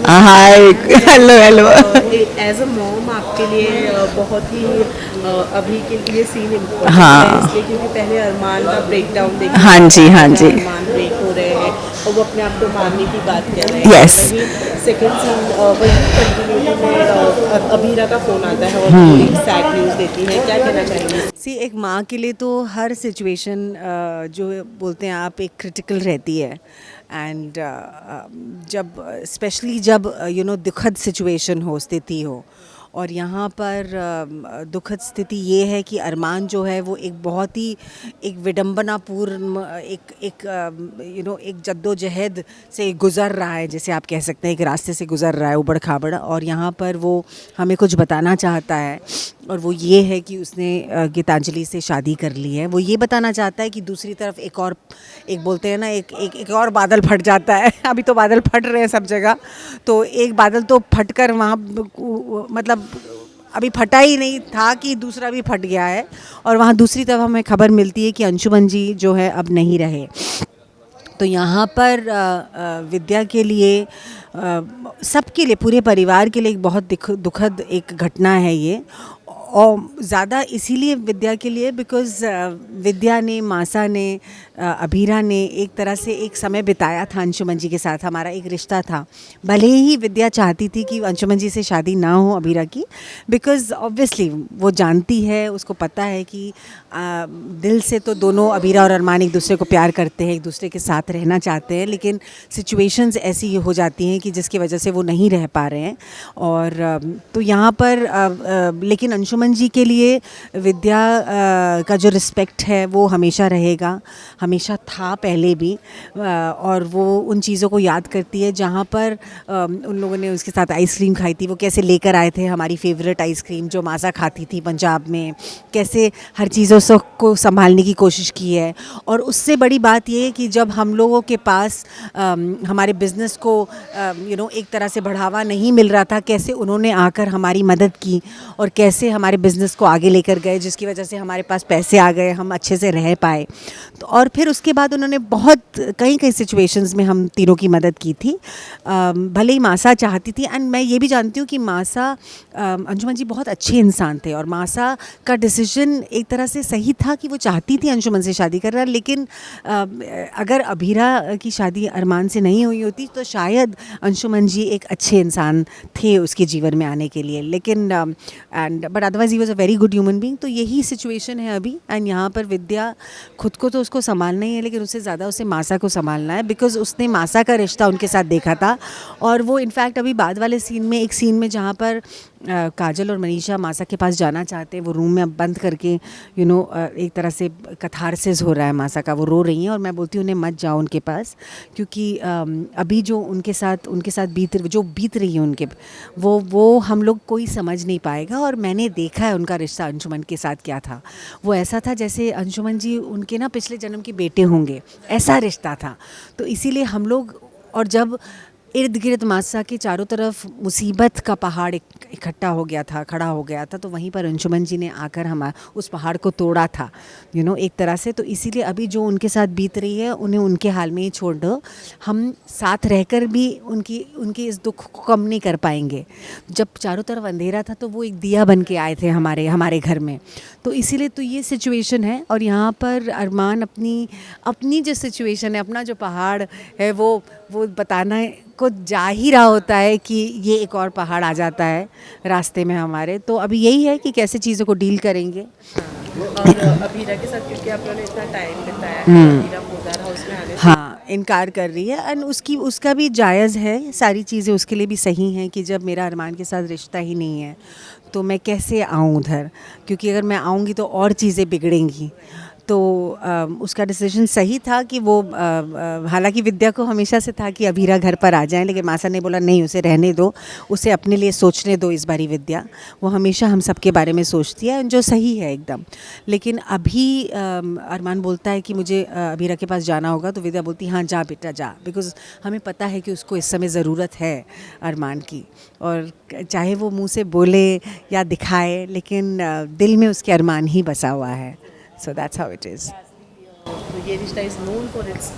Hi hello hello. As a mom आपके लिए बहुत ही अभी के लिए सीन इम्पोर्टेंट है, हाँ इसलिए क्योंकि पहले अरमान का ब्रेक डाउन देखने हाँ को जी मिला था हाँ जी। जहाँ अरमान ब्रेक हो रहे हैं और वो अपने आप को मारने की बात कर रहे हैं, यस। और वही सेकंड सीन वही कंटिन्यूटी में अबीरा का फ़ोन आता है और वो एक सैड न्यूज़ देती है। क्या कहना चाहेंगे? सी एक माँ के लिए तो हर सिचुएशन जो बोलते हैं आप एक क्रिटिकल रहती है, एंड जब स्पेशली जब दुखद सिचुएशन हो, स्थिति हो, और यहाँ पर दुखद स्थिति ये है कि अरमान जो है वो एक बहुत ही एक विडंबनापूर्ण एक एक जद्दोजहद से गुज़र रहा है, जैसे आप कह सकते हैं एक रास्ते से गुज़र रहा है उबड़ खाबड़, और यहाँ पर वो हमें कुछ बताना चाहता है, और वो ये है कि उसने गीतांजलि से शादी कर ली है। वो ये बताना चाहता है कि दूसरी तरफ एक बोलते हैं ना एक और बादल फट जाता है अभी तो बादल फट रहे हैं सब जगह, तो एक बादल तो फटकर वहाँ मतलब अभी फटा ही नहीं था कि दूसरा भी फट गया है, और वहाँ दूसरी तरफ हमें खबर मिलती है कि अंशुमन जी जो है अब नहीं रहे। तो यहाँ पर विद्या के लिए सबके लिए, पूरे परिवार के लिए एक बहुत दुखद एक घटना है ये, और ज़्यादा इसीलिए विद्या के लिए बिकॉज़ विद्या ने, मासा ने, अभीरा ने एक तरह से एक समय बिताया था अंशुमन जी के साथ, हमारा एक रिश्ता था। भले ही विद्या चाहती थी कि अंशुमन जी से शादी ना हो अभीरा की, बिकॉज़ ऑब्वियसली वो जानती है, उसको पता है कि दिल से तो दोनों अभीरा और अरमान एक दूसरे को प्यार करते हैं, एक दूसरे के साथ रहना चाहते हैं, लेकिन सिचुएशंस ऐसी हो जाती हैं कि जिसकी वजह से वो नहीं रह पा रहे हैं। और तो यहाँ पर लेकिन अंशुमन जी के लिए विद्या का जो रिस्पेक्ट है वो हमेशा रहेगा, हमेशा था पहले भी, और वो उन चीज़ों को याद करती है जहाँ पर उन लोगों ने उसके साथ आइसक्रीम खाई थी, वो कैसे लेकर आए थे हमारी फेवरेट आइसक्रीम जो मासा खाती थी पंजाब में, कैसे हर चीज़ों को संभालने की कोशिश की है। और उससे बड़ी बात ये है कि जब हम लोगों के पास हमारे बिज़नेस को एक तरह से बढ़ावा नहीं मिल रहा था, कैसे उन्होंने आकर हमारी मदद की और कैसे हमारे बिज़नेस को आगे लेकर गए, जिसकी वजह से हमारे पास पैसे आ गए, हम अच्छे से रह पाए। तो और फिर उसके बाद उन्होंने बहुत कई सिचुएशंस में हम तीनों की मदद की थी। भले ही मासा चाहती थी, एंड मैं ये भी जानती हूँ कि मासा, अंशुमन जी बहुत अच्छे इंसान थे, और मासा का डिसीजन एक तरह से सही था कि वो चाहती थी अंशुमन से शादी करना, लेकिन अगर अभीरा की शादी अरमान से नहीं हुई होती तो शायद अंशुमन जी एक अच्छे इंसान थे उसके जीवन में आने के लिए, लेकिन and but otherwise he was a very good human being. तो यही सिचुएशन है अभी, एंड यहाँ पर विद्या खुद को तो उसको संभालना ही है, लेकिन उससे ज़्यादा उसे मासा को संभालना है, बिकॉज उसने मासा का रिश्ता उनके साथ देखा था। और वो इनफैक्ट अभी बाद वाले सीन में, एक सीन में जहाँ पर काजल और मनीषा मासा के पास जाना चाहते हैं, वो रूम में बंद करके एक तरह से कथारसिस हो रहा है मासा का, वो रो रही हैं, और मैं बोलती हूँ उन्हें मत जाओ उनके पास, क्योंकि अभी जो उनके साथ बीत रही है उनके, वो हम लोग कोई समझ नहीं पाएगा। और मैंने देखा है उनका रिश्ता अंशुमन के साथ क्या था, वो ऐसा था जैसे अंशुमन जी उनके ना पिछले जन्म के बेटे होंगे, ऐसा रिश्ता था। तो इसीलिए हम लोग, और जब इर्द गिर्द मासा के चारों तरफ मुसीबत का पहाड़ इकट्ठा हो गया था, खड़ा हो गया था, तो वहीं पर अंशुमन जी ने आकर उस पहाड़ को तोड़ा था एक तरह से। तो इसीलिए अभी जो उनके साथ बीत रही है उन्हें उनके हाल में ही छोड़ दो, हम साथ रहकर भी उनकी इस दुख को कम नहीं कर पाएंगे। जब चारों तरफ अंधेरा था तो वो एक दिया बन के आए थे हमारे घर में, तो इसीलिए तो ये सिचुएशन है। और यहाँ पर अरमान अपनी जो सिचुएशन है, अपना जो पहाड़ है, वो बताना को जा ही रहा होता है कि ये एक और पहाड़ आ जाता है रास्ते में हमारे। तो अभी यही है कि कैसे चीज़ों को डील करेंगे। और अभीरा के साथ क्योंकि आप लोगों ने इतना टाइम बिताया है, अभीरा मोदार हाउस में आने से हाँ इनकार कर रही है, एंड उसका भी जायज़ है, सारी चीज़ें उसके लिए भी सही हैं कि जब मेरा अरमान के साथ रिश्ता ही नहीं है तो मैं कैसे आऊँ उधर, क्योंकि अगर मैं आऊँगी तो और चीज़ें बिगड़ेंगी। तो उसका डिसीजन सही था कि वो हालांकि विद्या को हमेशा से था कि अभीरा घर पर आ जाए, लेकिन मासा ने बोला नहीं, उसे रहने दो, उसे अपने लिए सोचने दो इस बारी विद्या, वो हमेशा हम सबके बारे में सोचती है, जो सही है एकदम। लेकिन अभी अरमान बोलता है कि मुझे अभीरा के पास जाना होगा, तो विद्या बोलती हाँ जा बेटा जा, बिकॉज़ हमें पता है कि उसको इस समय ज़रूरत है अरमान की, और चाहे वो मुँह से बोले या दिखाए, लेकिन दिल में उसके अरमान ही बसा हुआ है। So that's how it is. ये रिश्ता is known for its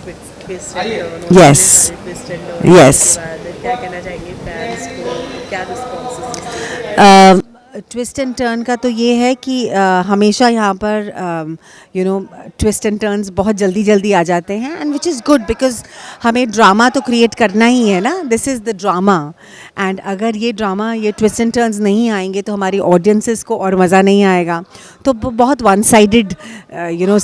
twist and turn, Yes. Twist and turn, Yes. उसके बाद क्या कहना चाहेंगे फैंस को, क्या रिस्पॉन्सेस? ट्विस्ट एंड टर्न का तो ये है कि हमेशा यहाँ पर ट्विस्ट एंड टर्न्स बहुत जल्दी जल्दी आ जाते हैं, and which is good because हमें ड्रामा तो क्रिएट करना ही है ना, this is the drama. And अगर ये ड्रामा, ये ट्विस्ट एंड टर्न्स नहीं आएंगे तो हमारी ऑडियंसेस को और मज़ा नहीं आएगा. तो बहुत वन साइडेड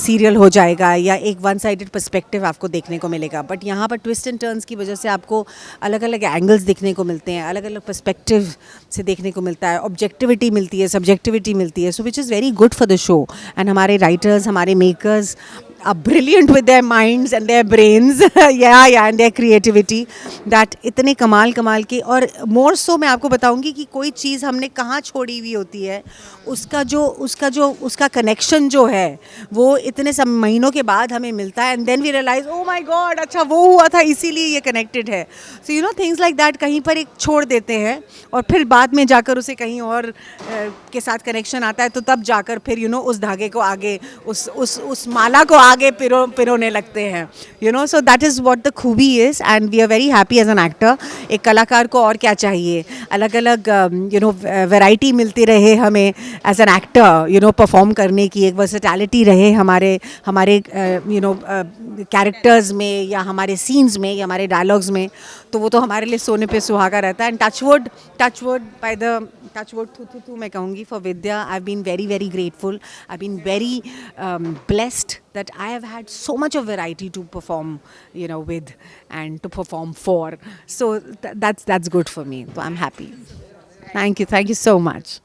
सीरियल हो जाएगा, या एक वन साइडेड पर्सपेक्टिव आपको देखने को मिलेगा. बट यहाँ पर ट्विस्ट एंड टर्न्स की वजह से आपको अलग अलग एंगल्स देखने को मिलते हैं, अलग अलग पर्सपेक्टिव से देखने को मिलता है, ऑब्जेक्टिविटी मिलती है, सब्जेक्टिविटी मिलती है. So which is very good for the show. And हमारे राइटर्स, हमारे makers are brilliant with their minds and their brains and their creativity, that इतने कमाल के. और more so मैं आपको बताऊंगी कि कोई चीज़ हमने कहाँ छोड़ी हुई होती है, उसका कनेक्शन जो है वो इतने सब महीनों के बाद हमें मिलता है, and then we realise oh my god, अच्छा वो हुआ था इसीलिए ये कनेक्टेड है. So you know things like that कहीं पर एक छोड़ देते हैं, और फिर बाद में जाकर उसे कहीं और के साथ कनेक्शन आता है, तो तब जाकर फिर उस धागे को आगे, उस माला को आगे पिरोने लगते हैं. So that is what the खूबी is, and we are very happy as an actor. एक कलाकार को और क्या चाहिए, अलग अलग वैरायटी मिलती रहे हमें एज एन एक्टर, परफॉर्म करने की एक वर्सेटैलिटी रहे हमारे कैरेक्टर्स में, या हमारे सीन्स में, या हमारे डायलॉग्स में. तो वो तो हमारे लिए सोने पे सुहागा रहता है. And touchwood by the touchwood थू मैं कहूँगी for Vidya, I have been very very grateful, I have been very blessed that I have had so much of variety to perform with and to perform for. So that's good for me. So I'm happy. Thank you so much.